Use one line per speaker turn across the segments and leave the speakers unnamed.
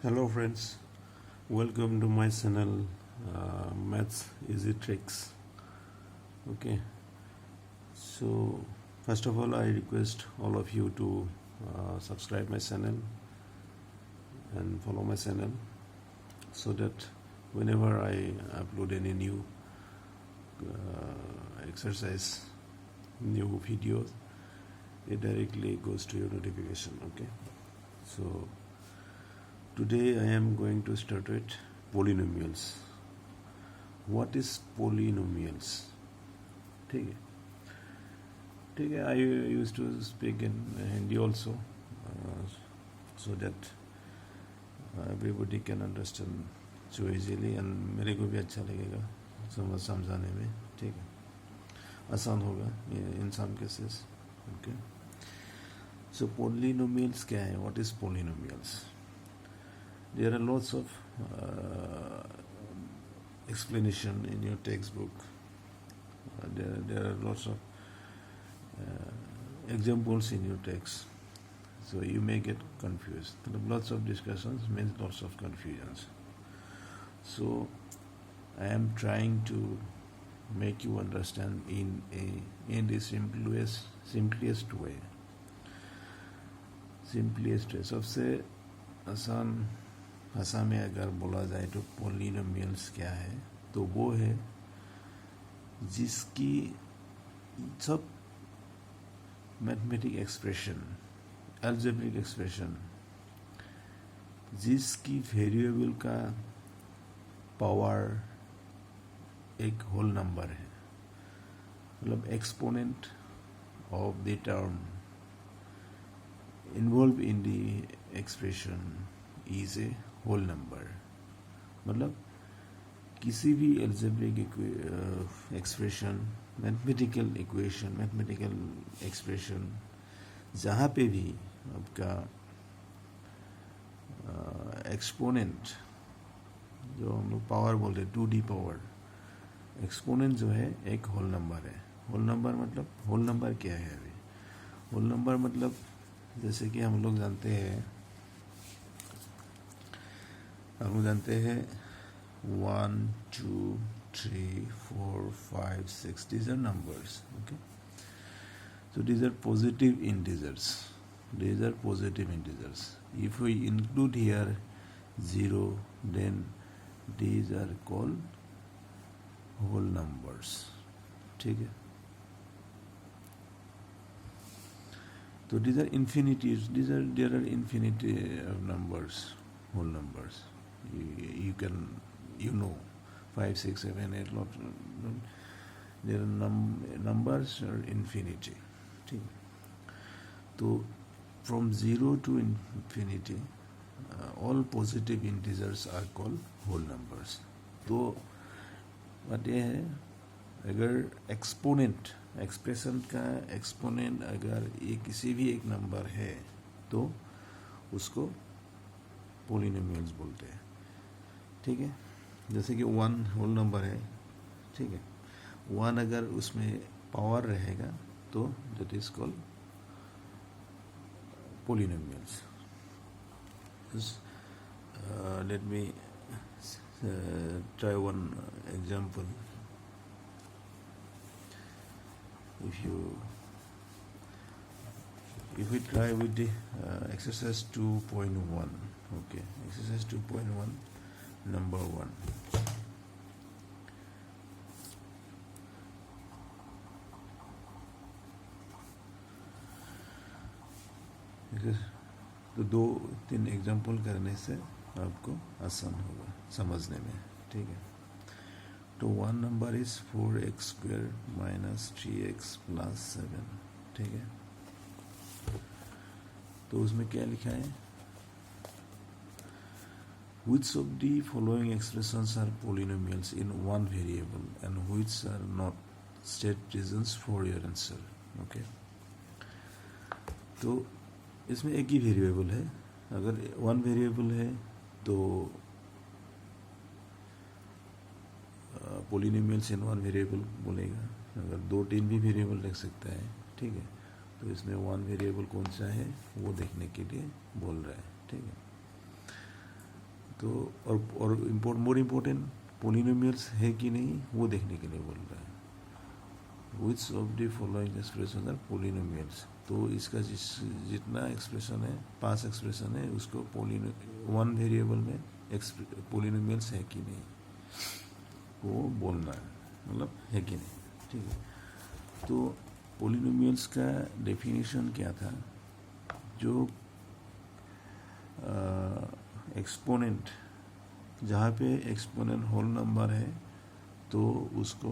Hello friends, welcome to my channel Maths Easy Tricks. Okay, so first of all I request all of you to subscribe my channel and follow my channel so that whenever I upload any new exercise, new videos, it directly goes to your notification. Okay, so today I am going to start with polynomials. What is polynomials? ठीक है, I used to speak in Hindi also so that everybody can understand so easily and मेरे को भी अच्छा लगेगा समझाने में. ठीक है, आसान होगा in some cases. Okay, so polynomials क्या है? What is polynomials? There are lots of explanation in your textbook. There are lots of examples in your text, so you may get confused. Lots of discussions means lots of confusions. So I am trying to make you understand in the simplest way. सबसे आसान भाषा में अगर बोला जाए तो polynomials क्या है, तो वो है जिसकी सब मैथमेटिक एक्सप्रेशन, अलजेब्रिक एक्सप्रेशन, जिसकी वेरिएबल का पावर एक होल नंबर है, मतलब exponent of the term involve in the expression is a whole number. मतलब किसी भी algebraic expression, mathematical equation, mathematical expression, जहाँ पे भी आपका एक्सपोनेंट, जो हम लोग पावर बोलते हैं 2D पावर, एक्सपोनेंट जो है एक होल नंबर है. होल नंबर मतलब, होल नंबर क्या है? अभी होल नंबर मतलब जैसे कि हम लोग जानते हैं 1, 2, 3, 4, 5, 6. These are numbers. Okay, so these are positive integers. If we include here 0, then these are called whole numbers. ठीक है, so these are infinities. There are infinity of numbers, whole numbers. You can, 5, 6, 7, 8 lots. Their numbers are infinity. ठीक, तो from 0 to infinity, all positive integers are called whole numbers. तो बात यह है, अगर exponent, expression का एक्सपोनेंट अगर ये किसी भी एक नंबर है तो उसको पोलिनोमियल्स बोलते हैं. ठीक है, जैसे कि 1 होल नंबर है. ठीक है, 1 अगर उसमें पावर रहेगा तो that is called polynomials. Let me try one example. If we try with the exercise 2.1. Okay, exercise 2.1 number 1. तो 2-3 एग्जाम्पल करने से आपको आसान होगा समझने में. ठीक है, तो 1 नंबर इज 4x² - 3x + 7. ठीक है, तो उसमें क्या लिखा है? Which of the following expressions are polynomials in one variable and which are not? State reasons for your answer. Okay, तो इसमें एक ही वेरिएबल है. अगर 1 वेरिएबल है तो पोलिनोमियल्स इन 1 वेरिएबल बोलेगा. अगर 2-3 भी वेरिएबल रख सकता है. ठीक है, तो इसमें 1 वेरिएबल कौन सा है वो देखने के लिए बोल रहा है. ठीक है, तो और मोर इम्पोर्टेंट पोलिनोमियल्स है कि नहीं वो देखने के लिए बोल रहा है. Which of the following expression are polynomials. तो इसका जितना एक्सप्रेशन है 5 एक्सप्रेशन है उसको वन वेरिएबल में पोलिनोमियल्स है कि नहीं वो बोलना है, मतलब है कि नहीं. ठीक है. तो पोलिनोमियल्स का डेफिनेशन क्या था. जो एक्सपोनेंट जहाँ पे एक्सपोनेंट होल नंबर है तो उसको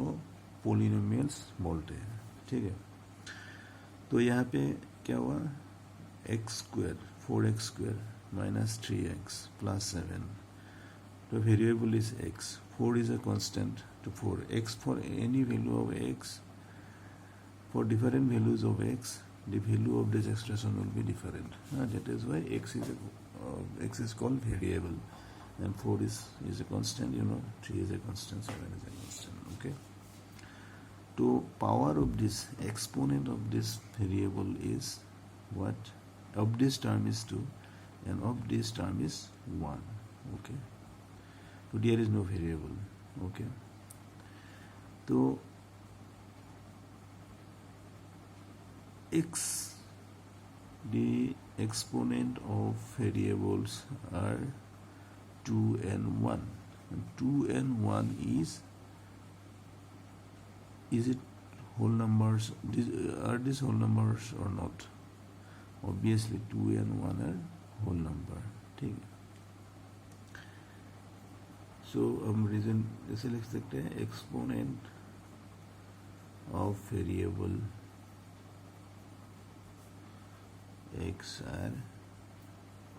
पोलिनोमियल्स बोलते हैं. ठीक है. तो यहाँ पे क्या हुआ, x square 4x² minus 3x plus 7. तो variable is x, 4 is a constant to 4. X for any value of x, for different values of x, the value of this expression will be different. That is why x is called variable, and 4 is a constant. 3 is a constant, 7 is a constant. Okay. So power of this exponent of this variable is what? Of this term is 2, and of this term is 1. Okay. So there is no variable. Okay. So x, the exponent of variables are 2 and 1. And 2 and 1 is it whole numbers? Are these whole numbers or not? Obviously 2 and 1 are whole number. ठीक है. So हम reason ऐसे लिख सकते हैं, exponent of variable x are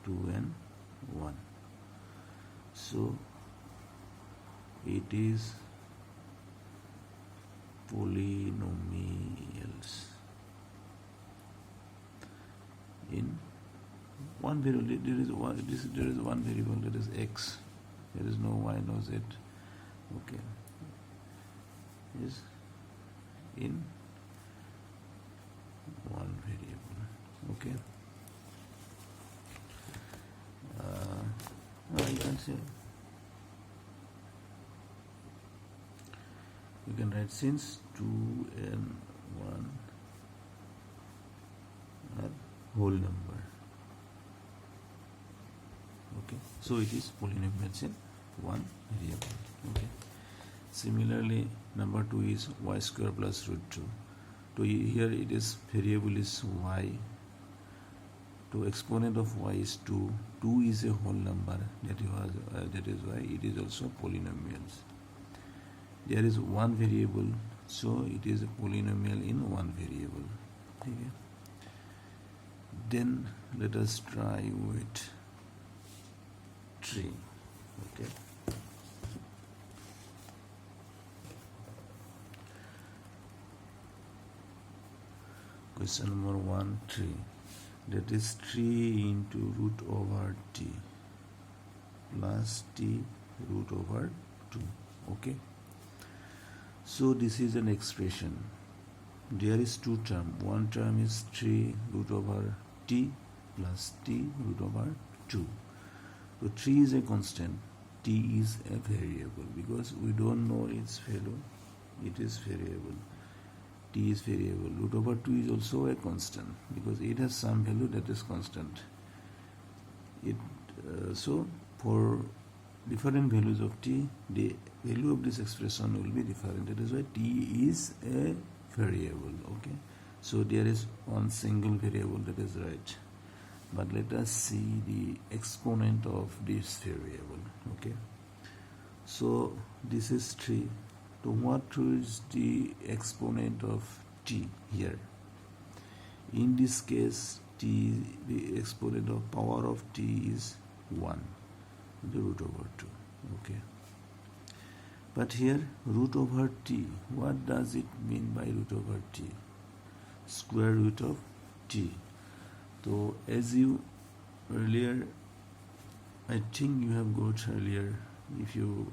2 and 1. So it is polynomials in one variable. There is one variable, that is x. There is no y, no z. Okay. Is in one variable. Okay. You can say, you can write, since 2 and 1 are whole number. Okay. So it is polynomials in one variable. Okay. Similarly, number 2 is y square plus root 2. So here it is variable is y. So exponent of y is 2. 2 is a whole number. That is why it is also polynomials. There is one variable, so it is a polynomial in one variable. Okay. Then let us try with 3. Okay. Question number 1, 3. That is 3 into root over t plus t root over 2. Okay. So this is an expression. There is two terms. One term is 3 root over t plus t root over 2. So 3 is a constant, t is a variable, because we don't know its value. It is variable. T is variable. Root over 2 is also a constant, because it has some value that is constant. So for different values of t, the value of this expression will be different. That is why t is a variable. Okay. So there is one single variable, that is right. But let us see the exponent of this variable. Okay. So this is 3. So what is the exponent of t here? In this case, t, the exponent of power of t is 1, the root over 2. Okay. But here, root over t, what does it mean by root over t? Square root of t. So as you earlier, I think you have got earlier, if you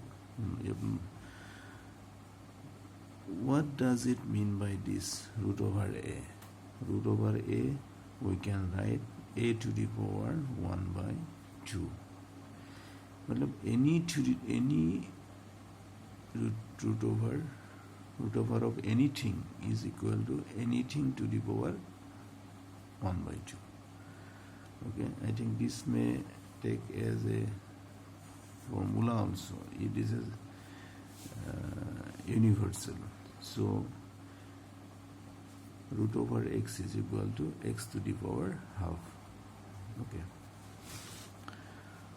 what does it mean by this root over a? Root over a, we can write a to the power 1 by 2. मतलब any root over of anything is equal to anything to the power 1 by 2. Okay, I think this may take as a formula also. It is a universal. So root over x is equal to x to the power half. Okay.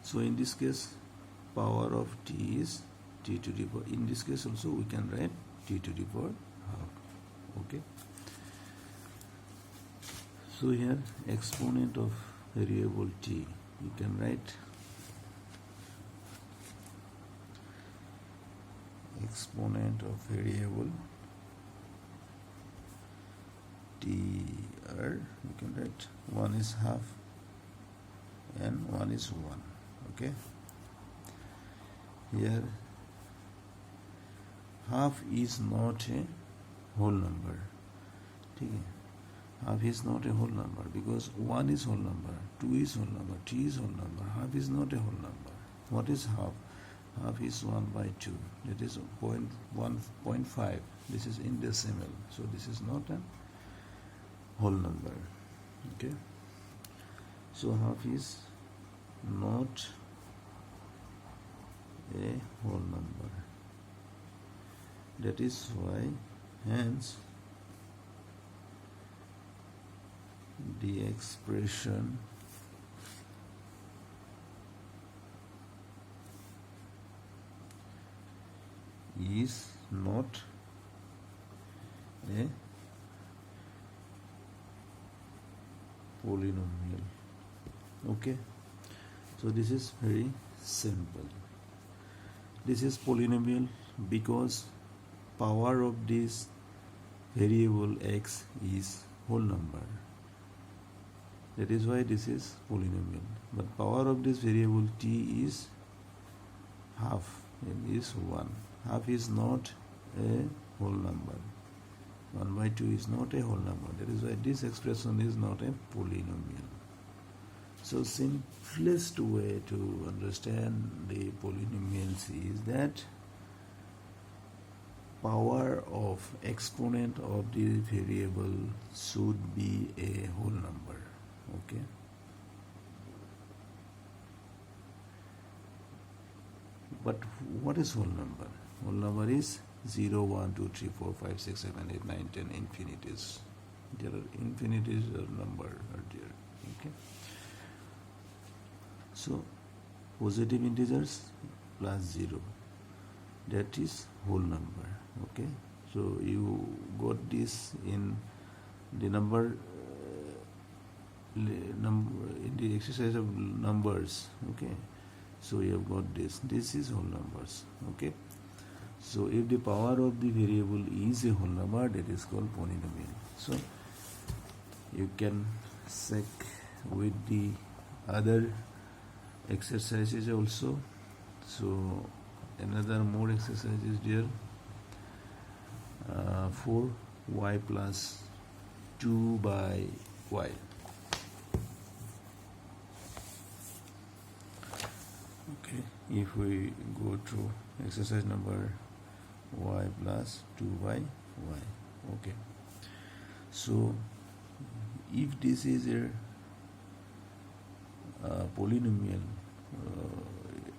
So in this case, power of t is t to the power. In this case also we can write t to the power half. Okay. So here exponent of variable t, you can write exponent of variable t, or you can write 1 is half and 1 is 1. Okay, here half is not a whole number. Okay, half is not a whole number because 1 is whole number, 2 is whole number, 3 is whole number. Half is not a whole number. What is half? Half is 1 by 2. That is 0.5. This is in decimal, so this is not a whole number. Okay, so half is not a whole number. That is why, hence, the expression is not a polynomial. Okay, so this is very simple. This is polynomial because power of this variable x is whole number. That is why this is polynomial. But power of this variable t is half, and is 1. Half is not a whole number. 1 by 2 is not a whole number. That is why this expression is not a polynomial. So simplest way to understand the polynomials is that power of exponent of the variable should be a whole number. Okay. But what is whole number? Whole number is 0, 1, 2, 3, 4, 5, 6, 7, 8, 9, 10, infinities. There are infinities of number are there. Okay. So positive integers plus 0, that is whole number. Okay. So you got this in the number in the exercise of numbers. Okay. So you have got this. This is whole numbers. Okay. So if the power of the variable is a whole number, that is called polynomial. So you can check with the other exercises also. So another more exercise is there. 4y plus 2 by y. Okay, if we go to exercise number y plus 2 by y. Okay, so if this is a polynomial,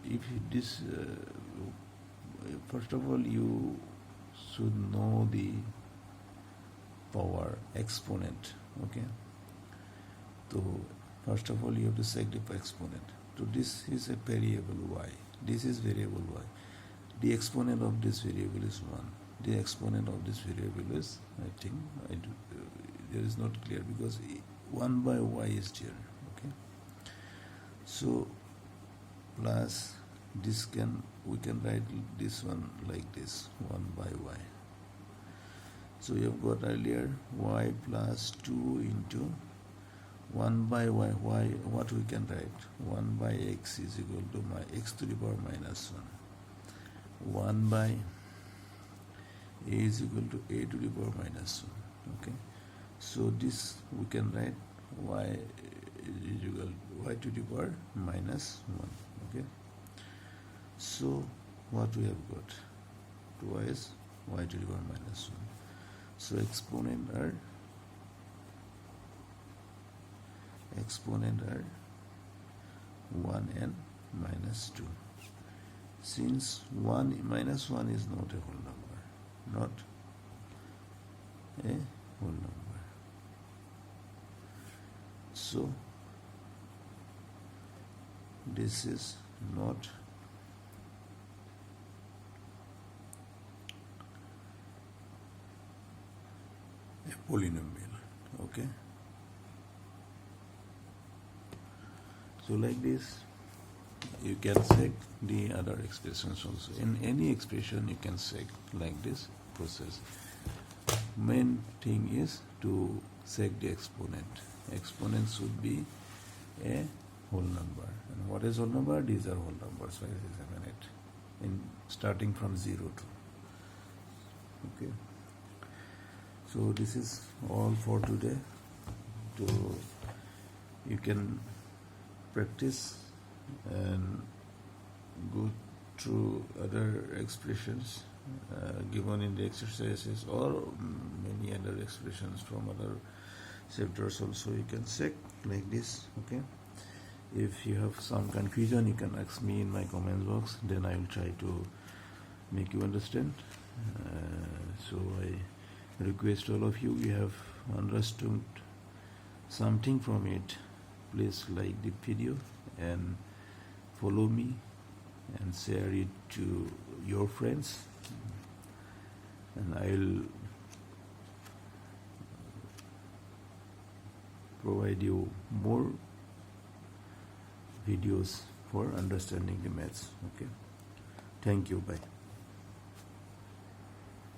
if this first of all you should know the power exponent. Okay, so first of all you have to check the exponent. So this is a variable y, this is variable y. The exponent of this variable is 1. The exponent of this variable is, I think, there is not clear because 1 by y is there. Okay, so plus this we can write this one like this, 1 by y. So you have got earlier y plus 2 into 1 by y. What we can write? 1 by x is equal to x to the power minus 1. 1 by a is equal to a to the power minus 1. Okay, so this we can write y is equal to y to the power minus 1. Okay, So what we have got? Twice y to the power minus 1. So exponent are 1 and minus 2. Since 1 minus 1 is not a whole number, not a whole number, so this is not a polynomial. Okay, so like this you can check the other expressions also. In any expression you can check like this process. Main thing is to check the exponent. Exponent should be a whole number. And what is whole number? These are whole numbers, 5, 6, 7, 8, in starting from 0 to. Okay. So this is all for today. You can practice and go through other expressions given in the exercises, or many other expressions from other chapters also. You can check like this. Okay, if you have some confusion, you can ask me in my comments box, then I will try to make you understand. So I request all of you, we have understood something from it, please like the video and follow me and share it to your friends, and I'll provide you more videos for understanding the maths. Okay, thank you, bye.